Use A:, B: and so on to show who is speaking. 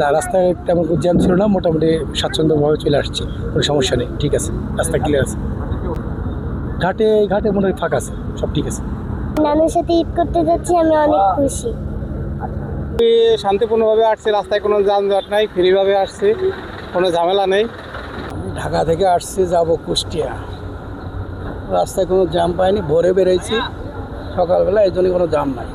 A: না, রাস্তায় তেমন কোনো জ্যাম ছিল না, মোটামুটি স্বাচ্ছন্দ্যভাবে চলে আসছে, কোনো সমস্যা নেই, ঠিক আছে, রাস্তা ক্লিয়ার আছে। ঘাটে ঘাটে মনে হয় ফাঁকা আছে, সব ঠিক আছে।
B: নানুর সাথে ঈদ করতে যাচ্ছি, আমি অনেক খুশি।
C: শান্তিপূর্ণভাবে আসছে, রাস্তায় কোনো যানজট নাই, ফ্রিভাবে আসছে, কোনো ঝামেলা নেই।
A: ঢাকা থেকে আসছে, যাব কুষ্টিয়া, রাস্তায় কোনো জ্যাম পাইনি, ভোরে বেরোইছি সকালবেলা, এই জন্য কোনো জ্যাম নাই।